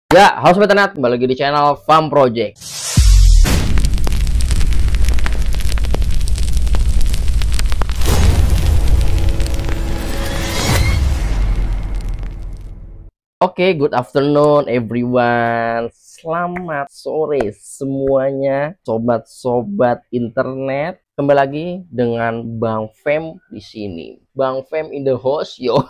Ya, halo Sobat Internet, kembali lagi di channel Farm Project. Oke, good afternoon everyone. Selamat sore semuanya, sobat-sobat internet. Kembali lagi dengan Bang Fem di sini. Bang Fem in the house, yo.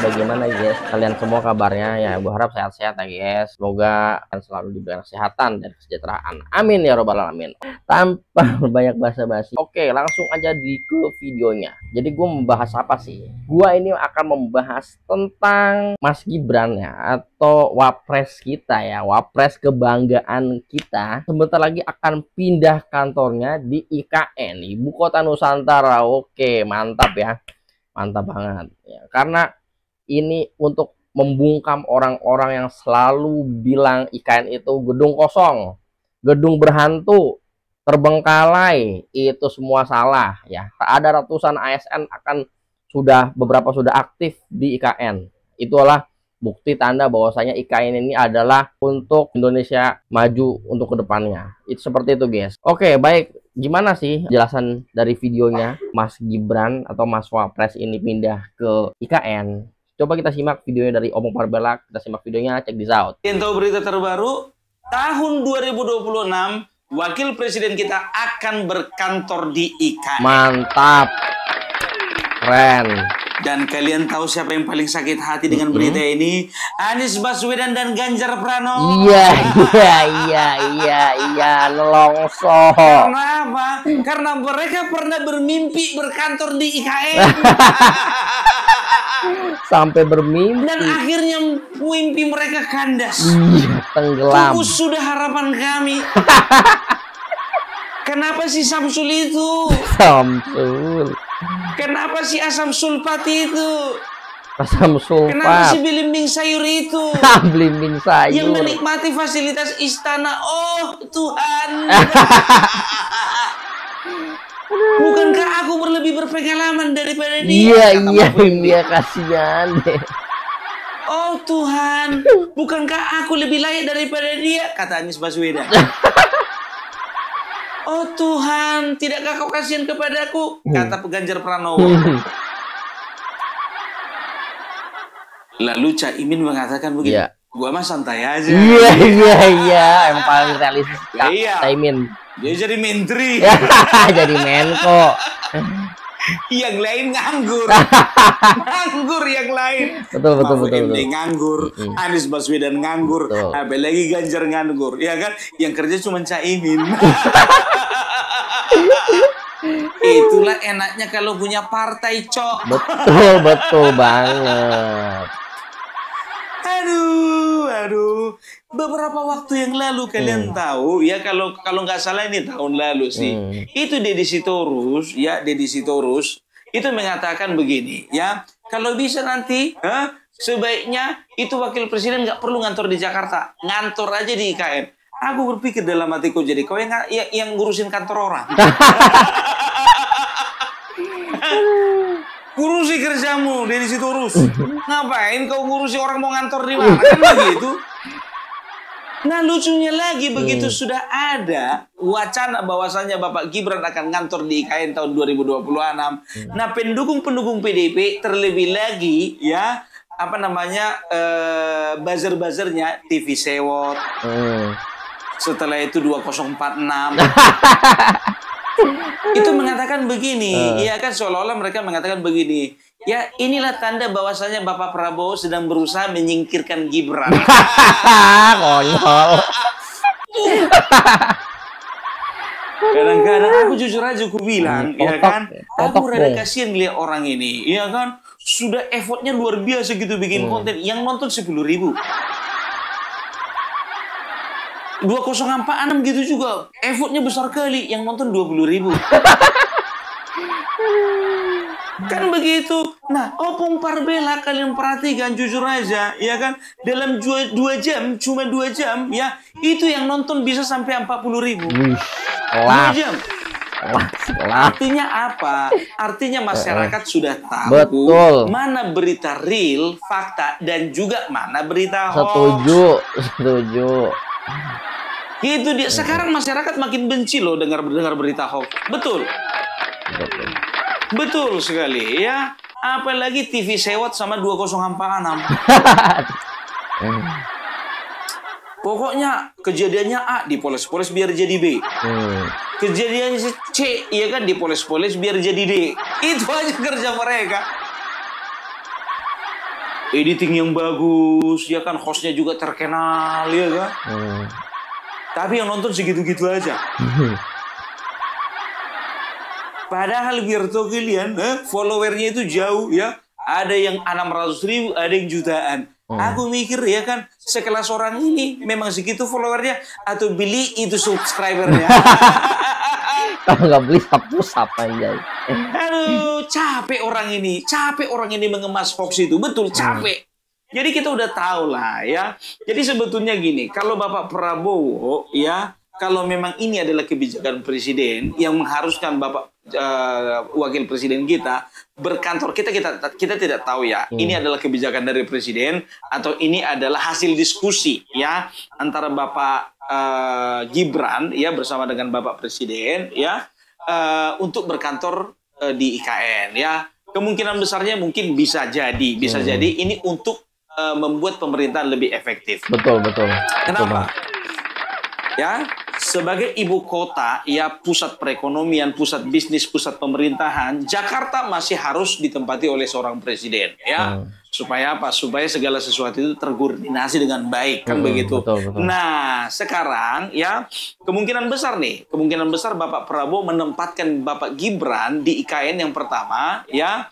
Bagaimana guys? Kalian semua kabarnya? Ya, gue harap sehat-sehat ya guys. Semoga kalian selalu diberikan kesehatan dan kesejahteraan. Amin ya robbal alamin. Tanpa banyak basa-basi. Oke, langsung aja ke videonya. Jadi gue membahas apa sih? Gue ini akan membahas tentang Mas Gibran ya, atau wapres kita ya, wapres kebanggaan kita. Sebentar lagi akan pindah kantornya di IKN, Ibu Kota Nusantara. Oke, mantap ya. Mantap banget ya, karena ini untuk membungkam orang-orang yang selalu bilang IKN itu gedung kosong, gedung berhantu, terbengkalai, itu semua salah ya. Ada ratusan ASN beberapa sudah aktif di IKN. Itulah bukti tanda bahwasanya IKN ini adalah untuk Indonesia maju untuk kedepannya. Itu seperti itu guys. Oke, baik. Gimana sih jelasan dari videonya Mas Gibran atau Mas Wapres ini pindah ke IKN? Coba kita simak videonya dari Omong Parbelak. Kita simak videonya, check this out. Untuk berita terbaru, tahun 2026 Wakil Presiden kita akan berkantor di IKN. Mantap. Keren. Dan kalian tahu siapa yang paling sakit hati dengan berita ini? Anies Baswedan dan Ganjar Pranowo. Iya, nelongso. Karena apa? Karena mereka pernah bermimpi berkantor di IKN. Sampai bermimpi. Dan akhirnya mimpi mereka kandas. Iya, tenggelam. Pupus sudah harapan kami. Kenapa si Samsul itu? Samsul. Kenapa si asam sulfat itu? Asam sulfat. Kenapa si belimbing sayur itu? Belimbing sayur. Yang menikmati fasilitas istana. Oh Tuhan. Bukankah aku lebih berpengalaman daripada dia? Iya, kasihan deh. Oh Tuhan, bukankah aku lebih layak daripada dia? Kata Anies Baswedan. Oh Tuhan, tidakkah kau kasihan kepadaku? Kata Ganjar Pranowo. Lalu Caimin mengatakan begini, gua mah santai aja. Iya, emang paling realistis. Iya. Caimin. Dia jadi menteri. Jadi Menko. Yang lain nganggur. Nganggur yang lain. Betul. MD nganggur, Anies Baswedan nganggur, apalagi Ganjar nganggur, ya kan? Yang kerja cuma Caimin. Itulah enaknya kalau punya partai, Cok. Betul banget. Aduh. Beberapa waktu yang lalu kalian tahu ya, kalau nggak salah ini tahun lalu sih. Itu Deddy Sitorus itu mengatakan begini ya, kalau bisa nanti sebaiknya itu wakil presiden nggak perlu ngantor di Jakarta, ngantor aja di IKN. Aku berpikir dalam hatiku, jadi kau yang ngurusin kantor orang. Ngurusi kerjamu, Deddy Sitorus. Ngapain kau ngurusi orang mau ngantor di mana? Kan begitu. Nah lucunya lagi, begitu sudah ada wacana bahwasannya Bapak Gibran akan ngantor di IKN tahun 2026. Nah pendukung-pendukung PDIP terlebih lagi ya, buzzer-buzzernya TV Sewot. Setelah itu 2046. Itu mengatakan begini, ya kan, seolah-olah mereka mengatakan begini. Ya inilah tanda bahwasanya Bapak Prabowo sedang berusaha menyingkirkan Gibran. Konyol. Kadang-kadang aku jujur aja aku bilang, ya kan, aku rada kasihan lihat orang ini, ya kan, sudah effortnya luar biasa gitu bikin konten, yang nonton 10.000. 2046 gitu juga, effortnya besar kali, yang nonton 20.000. Kan begitu. Nah, Opung Parbelak kalian perhatikan jujur aja, ya kan, dalam 2 jam, cuma 2 jam ya, itu yang nonton bisa sampai 40.000. 2 jam. Artinya apa? Artinya masyarakat sudah tahu Betul. mana berita real, fakta, dan juga mana berita hoax. Setuju. Itu dia. Sekarang masyarakat makin benci loh dengar berita hoax. Betul. Betul sekali ya. Apalagi TV sewot sama 2046. Pokoknya kejadiannya A dipoles-poles biar jadi B. Kejadiannya C ya kan dipoles-poles biar jadi D. Itu aja kerja mereka. Editing yang bagus, ya kan, hostnya juga terkenal, ya kan. Tapi yang nonton segitu-gitu aja. Padahal biar tahu kalian, followernya itu jauh ya. Ada yang 600.000, ada yang jutaan. Aku mikir ya kan, sekelas orang ini memang segitu followernya atau beli itu subscribernya. Kalau nggak beli hapus apa aja. Aduh, capek orang ini mengemas hoax itu, betul capek. Jadi kita udah tahu lah ya. Jadi sebetulnya gini, kalau Bapak Prabowo ya, kalau memang ini adalah kebijakan presiden yang mengharuskan Bapak wakil presiden kita berkantor, kita tidak tahu ya. Ini adalah kebijakan dari presiden atau ini adalah hasil diskusi ya antara Bapak Gibran ya bersama dengan Bapak Presiden ya untuk berkantor di IKN ya. Kemungkinan besarnya mungkin bisa jadi ini untuk membuat pemerintahan lebih efektif. Betul. Kenapa? Ya, sebagai ibu kota, ya pusat perekonomian, pusat bisnis, pusat pemerintahan, Jakarta masih harus ditempati oleh seorang presiden, ya. Supaya apa? Supaya segala sesuatu itu terkoordinasi dengan baik, kan begitu. Betul. Nah, sekarang ya kemungkinan besar Bapak Prabowo menempatkan Bapak Gibran di IKN yang pertama, ya.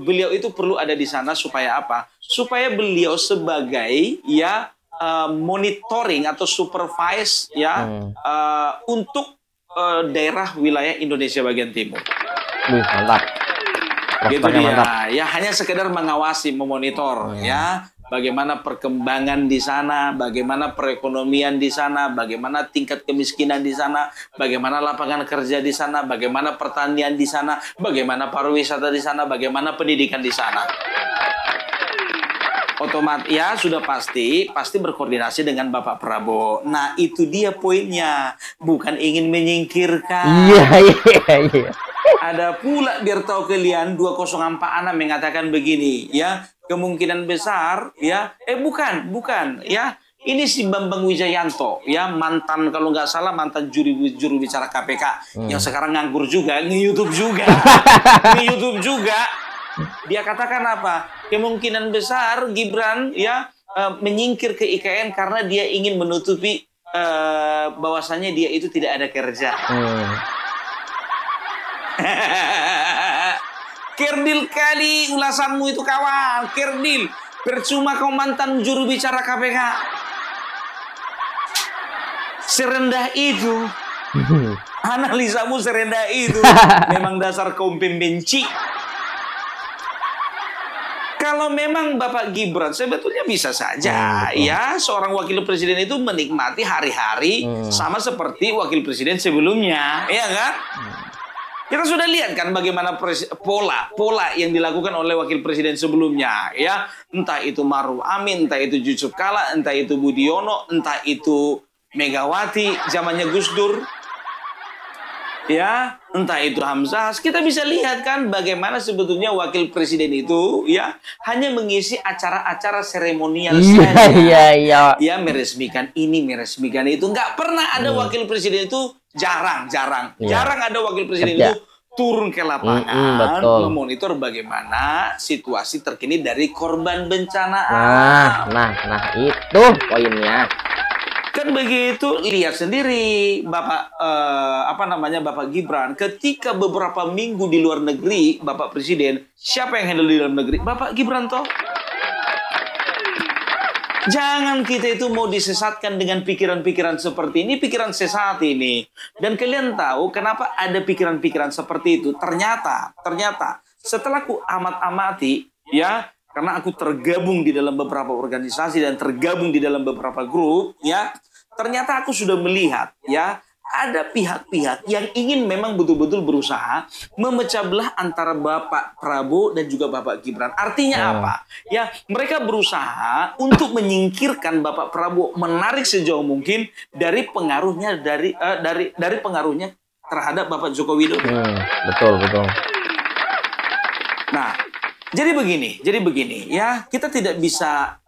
Beliau itu perlu ada di sana supaya apa? Supaya beliau sebagai ya monitoring atau supervise ya untuk daerah wilayah Indonesia bagian timur. Mantap. Gitu dia. Ya hanya sekedar mengawasi, memonitor ya bagaimana perkembangan di sana, bagaimana perekonomian di sana, bagaimana tingkat kemiskinan di sana, bagaimana lapangan kerja di sana, bagaimana pertanian di sana, bagaimana pariwisata di sana, bagaimana pendidikan di sana. Otomatis ya sudah pasti berkoordinasi dengan Bapak Prabowo. Nah itu dia poinnya, bukan ingin menyingkirkan. Iya. Ada pula biar tahu kalian 2046 mengatakan begini ya, kemungkinan besar ya bukan ya, ini si Bambang Wijayanto ya, mantan kalau nggak salah mantan juru bicara KPK yang sekarang nganggur juga, nge-YouTube juga. Dia katakan apa? Kemungkinan besar Gibran ya menyingkir ke IKN karena dia ingin menutupi bahwasannya dia itu tidak ada kerja. Kerdil kali ulasanmu itu kawan, kerdil. Percuma kau mantan juru bicara KPK. Serendah itu. Analisamu serendah itu. Memang dasar kaum pembenci. Kalau memang Bapak Gibran sebetulnya bisa saja ya seorang wakil presiden itu menikmati hari-hari sama seperti wakil presiden sebelumnya, ya kan? Kita sudah lihat kan bagaimana pola yang dilakukan oleh wakil presiden sebelumnya, ya. Entah itu Maruf Amin, entah itu Yusuf Kala, entah itu Budiono, entah itu Megawati zamannya Gus Dur. Ya, entah itu Hamzah, kita bisa lihat kan bagaimana sebetulnya wakil presiden itu ya hanya mengisi acara-acara seremonial saja. Iya. Ya, meresmikan ini, meresmikan itu. Nggak pernah ada wakil presiden itu, jarang ada wakil presiden itu turun ke lapangan memonitor bagaimana situasi terkini dari korban bencana. Nah, itu poinnya. Kan begitu, lihat sendiri Bapak Bapak Gibran ketika beberapa minggu di luar negeri, Bapak Presiden, siapa yang handle di dalam negeri? Bapak Gibran toh. Jangan kita itu mau disesatkan dengan pikiran-pikiran seperti ini, pikiran sesat ini. Dan kalian tahu kenapa ada pikiran-pikiran seperti itu? Ternyata setelah ku amati ya, karena aku tergabung di dalam beberapa organisasi dan tergabung di dalam beberapa grup, ya. Ternyata aku sudah melihat, ya, ada pihak-pihak yang ingin memang betul-betul berusaha memecah belah antara Bapak Prabowo dan juga Bapak Gibran. Artinya apa? Ya, mereka berusaha untuk menyingkirkan Bapak Prabowo, menarik sejauh mungkin dari pengaruhnya dari pengaruhnya terhadap Bapak Joko Widodo. Betul, betul. Nah, jadi begini ya, kita tidak bisa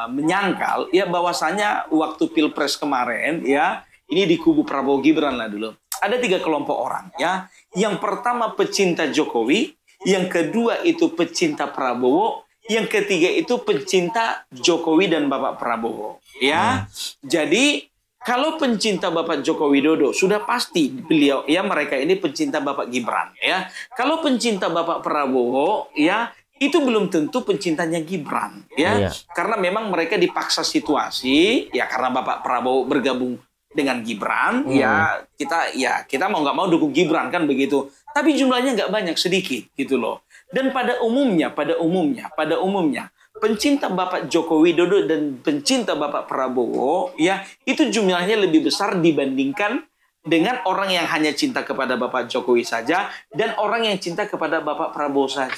menyangkal ya bahwasanya waktu Pilpres kemarin ya, ini di kubu Prabowo Gibran lah dulu. Ada 3 kelompok orang ya. Yang pertama pecinta Jokowi, yang kedua itu pecinta Prabowo, yang ketiga itu pecinta Jokowi dan Bapak Prabowo ya. Jadi kalau pencinta Bapak Joko Widodo sudah pasti beliau ya, mereka ini pencinta Bapak Gibran ya. Kalau pencinta Bapak Prabowo ya, itu belum tentu pencintanya Gibran ya. Karena memang mereka dipaksa situasi ya, karena Bapak Prabowo bergabung dengan Gibran ya, kita mau nggak mau dukung Gibran kan begitu. Tapi jumlahnya nggak banyak, sedikit gitu loh. Dan pada umumnya pencinta Bapak Joko Widodo dan pencinta Bapak Prabowo ya, itu jumlahnya lebih besar dibandingkan dengan orang yang hanya cinta kepada Bapak Jokowi saja dan orang yang cinta kepada Bapak Prabowo saja.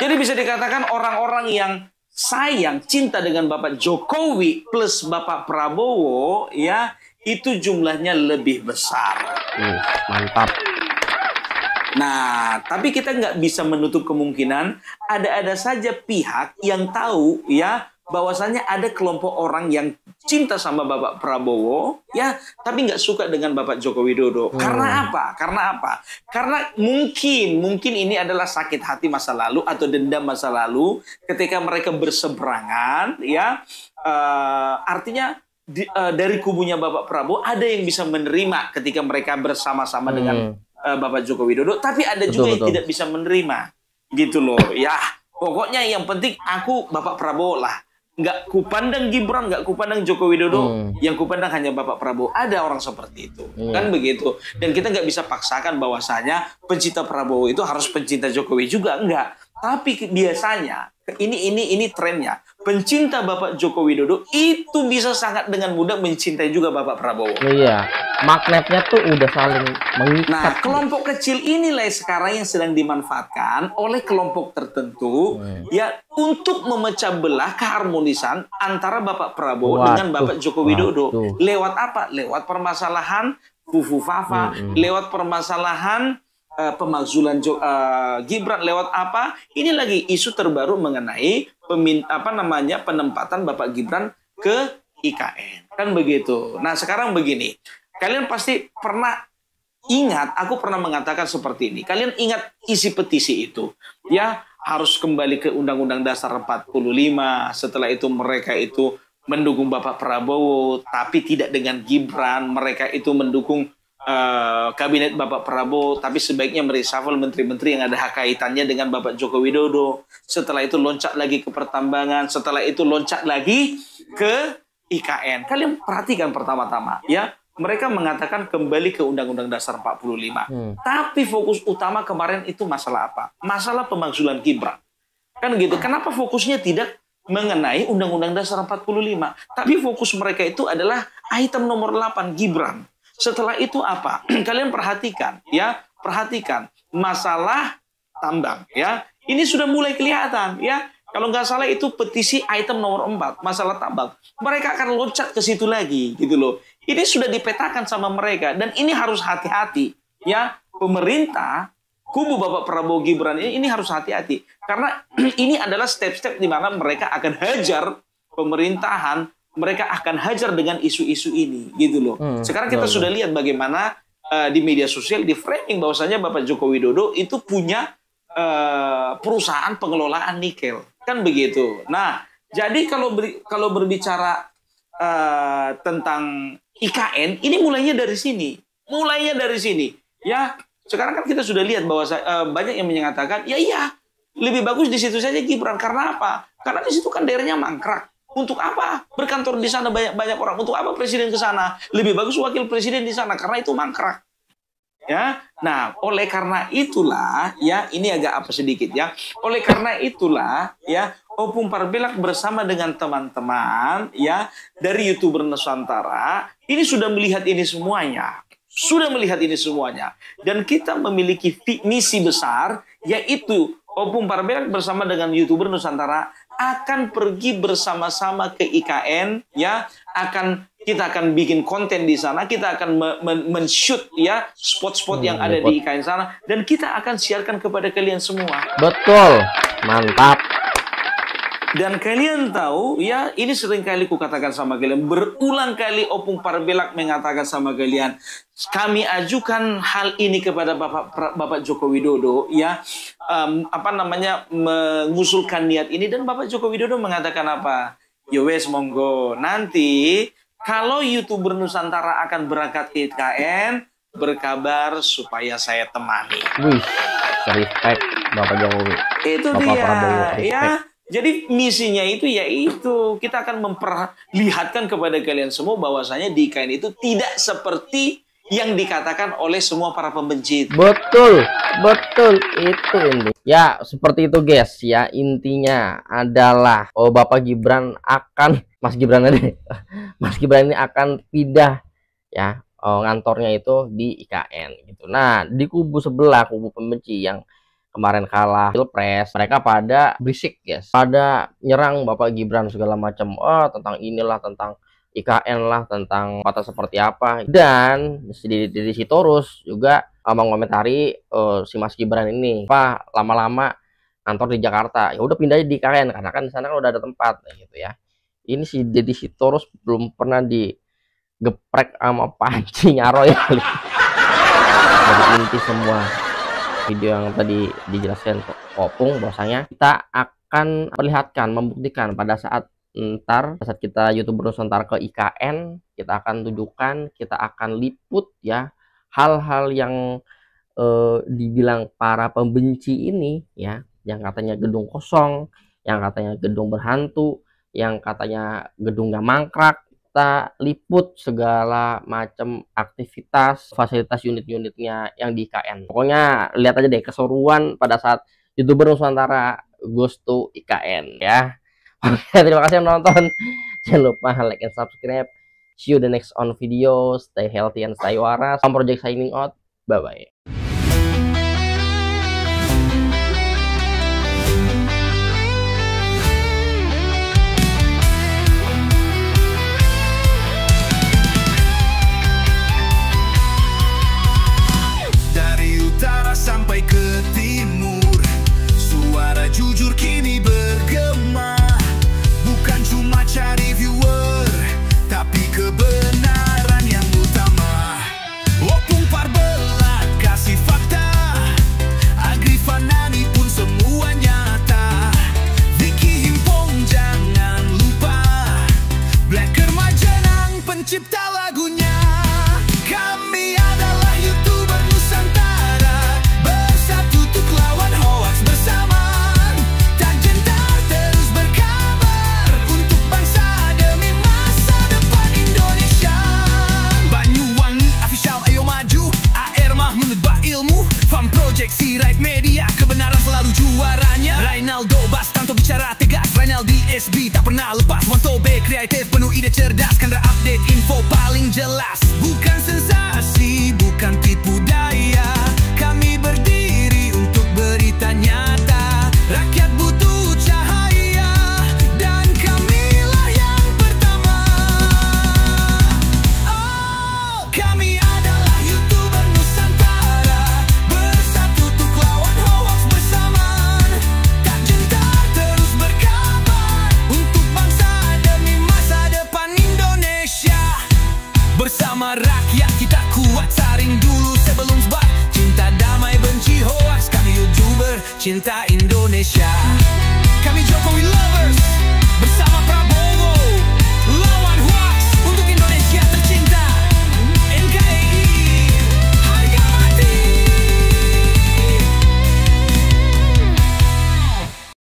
Jadi bisa dikatakan orang-orang yang sayang, cinta dengan Bapak Jokowi plus Bapak Prabowo ya, itu jumlahnya lebih besar. Mantap. Nah, tapi kita nggak bisa menutup kemungkinan ada saja pihak yang tahu ya bahwasanya ada kelompok orang yang cinta sama Bapak Prabowo ya, tapi nggak suka dengan Bapak Joko Widodo. Karena apa? Karena mungkin ini adalah sakit hati masa lalu atau dendam masa lalu ketika mereka berseberangan ya. Artinya dari kubunya Bapak Prabowo ada yang bisa menerima ketika mereka bersama-sama dengan Bapak Joko Widodo, tapi ada juga yang tidak bisa menerima gitu loh ya. Pokoknya yang penting aku Bapak Prabowo lah, nggak kupandang Gibran, nggak kupandang Joko Widodo, yang kupandang hanya Bapak Prabowo. Ada orang seperti itu kan begitu. Dan kita nggak bisa paksakan bahwasanya pencinta Prabowo itu harus pencinta Jokowi juga, enggak. Tapi biasanya ini trennya, pencinta Bapak Joko Widodo itu bisa sangat dengan mudah mencintai juga Bapak Prabowo. Iya, magnetnya tuh udah saling mengikat. Nah, kelompok kecil inilah sekarang yang sedang dimanfaatkan oleh kelompok tertentu ya untuk memecah belah keharmonisan antara Bapak Prabowo dengan Bapak Joko Widodo. Lewat apa? Lewat permasalahan Fufu Fafa, lewat permasalahan pemakzulan Gibran, lewat apa? Ini lagi isu terbaru mengenai penempatan Bapak Gibran ke IKN. Kan begitu. Nah, sekarang begini. Kalian pasti pernah ingat, aku pernah mengatakan seperti ini. Kalian ingat isi petisi itu. Ya, harus kembali ke Undang-Undang Dasar 45. Setelah itu mereka itu mendukung Bapak Prabowo, tapi tidak dengan Gibran. Mereka itu mendukung kabinet Bapak Prabowo, tapi sebaiknya mereshuffle menteri-menteri yang ada kaitannya dengan Bapak Joko Widodo. Setelah itu loncat lagi ke pertambangan, setelah itu loncat lagi ke IKN. Kalian perhatikan pertama-tama ya, mereka mengatakan kembali ke Undang-Undang Dasar 45. Tapi fokus utama kemarin itu masalah apa? Masalah pemakzulan Gibran. Kan gitu. Kenapa fokusnya tidak mengenai Undang-Undang Dasar 45? Tapi fokus mereka itu adalah item nomor 8 Gibran. Setelah itu apa? Kalian perhatikan ya, masalah tambang ya. Ini sudah mulai kelihatan ya. Kalau nggak salah itu petisi item nomor 4, masalah tambang. Mereka akan loncat ke situ lagi gitu loh. Ini sudah dipetakan sama mereka dan ini harus hati-hati ya. Pemerintah kubu Bapak Prabowo Gibran ini harus hati-hati karena ini adalah step-step di mana mereka akan hajar pemerintahan. Mereka akan hajar dengan isu-isu ini, gitu loh. Sekarang kita sudah lihat bagaimana di media sosial di framing bahwasanya Bapak Joko Widodo itu punya perusahaan pengelolaan nikel, kan begitu. Nah, jadi kalau berbicara tentang IKN, ini mulainya dari sini, ya. Sekarang kan kita sudah lihat bahwa banyak yang menyatakan, ya iya, lebih bagus di situ saja Gibran. Karena apa? Karena di situ kan daerahnya mangkrak. Untuk apa berkantor di sana banyak orang? Untuk apa presiden ke sana? Lebih bagus wakil presiden di sana karena itu mangkrak. Ya, nah oleh karena itulah ya ini agak apa sedikit ya. Oleh karena itulah ya Opung Parbelak bersama dengan teman-teman ya dari YouTuber Nusantara ini sudah melihat ini semuanya. Sudah melihat ini semuanya. Dan kita memiliki misi besar yaitu Opung Parbelak bersama dengan YouTuber Nusantara akan pergi bersama-sama ke IKN ya, kita akan bikin konten di sana, kita akan men-shoot ya spot-spot yang ada di IKN sana dan kita akan siarkan kepada kalian semua. Betul. Mantap. Dan kalian tahu ya, ini sering kali ku katakan sama kalian, berulang kali Opung Parbelak mengatakan sama kalian, kami ajukan hal ini kepada Bapak Joko Widodo ya, mengusulkan niat ini dan Bapak Joko Widodo mengatakan apa? Yo wes monggo, nanti kalau YouTuber Nusantara akan berangkat ke IKN, berkabar supaya saya temani. Wih, respect Bapak Jokowi. Itu Bapak dia Prabowo, ya. Jadi misinya itu yaitu kita akan memperlihatkan kepada kalian semua bahwasanya di IKN itu tidak seperti yang dikatakan oleh semua para pembenci. Betul, betul itu ini. Ya, seperti itu guys ya. Intinya adalah Bapak Gibran akan Mas Gibran ini akan pindah ya, ngantornya itu di IKN gitu. Nah, di kubu sebelah, kubu pembenci yang kemarin kalah Pilpres, mereka pada berisik guys, pada nyerang Bapak Gibran segala macam, tentang inilah, tentang IKN lah, tentang kata seperti apa. Dan di Sitorus juga mengomentari si Mas Gibran ini apa lama-lama kantor di Jakarta, ya udah pindah di IKN karena kan di sana kan udah ada tempat gitu ya. Ini si Deddy Sitorus belum pernah digeprek sama Panji Nyaro ya. Jadi inti semua video yang tadi dijelaskan Opung, bahwasanya kita akan perlihatkan, membuktikan pada saat kita YouTuber Nusantara ke IKN, kita akan tunjukkan, kita akan liput ya hal-hal yang dibilang para pembenci ini ya, yang katanya gedung kosong, yang katanya gedung berhantu, yang katanya gedungnya mangkrak. Kita liput segala macam aktivitas, fasilitas unit-unitnya yang di IKN. Pokoknya lihat aja deh keseruan pada saat YouTuber Nusantara goes to IKN ya. Oke, terima kasih yang nonton. Jangan lupa like and subscribe. See you the next on video. Stay healthy and stay waras. Sam Project signing out. Bye bye. Sampai ke timur, suara jujur kini bergema. Bukan cuma cari viewer, tapi kebenaran yang utama. Opung Parbelak kasih fakta, Agri Fanani pun semua nyata. Vicky Himpong jangan lupa, Blacker Majenang pencipta lagunya. Kami adalah YouTuber Nusantara, bersatu untuk lawan hoax bersamaan. Tak gentar terus berkabar untuk bangsa demi masa depan Indonesia. Banyuwangi Official ayo maju, AR Mahmud Ilmu, Fam Project Sirait Media, kebenaran selalu juaranya. Rainaldo Bastanto bicara tegas, Rainaldi SB tak pernah lepas. Wanto B kreatif penuh ide cerdas, Kandra update info paling jelas. Bukan sensasi, bukan tipu daya, kami berdiri untuk berita nyata. Rakyat butuh cahaya, dan kamilah yang pertama. Oh, kami adalah YouTuber Nusantara, bersatu untuk lawan hoax bersamaan. Tak gentar terus berkabar untuk bangsa demi masa depan Indonesia. Bersama rakyat kita kuat, saring dulu sebelum sebar. Cinta damai benci hoax, kami YouTuber cinta Indonesia.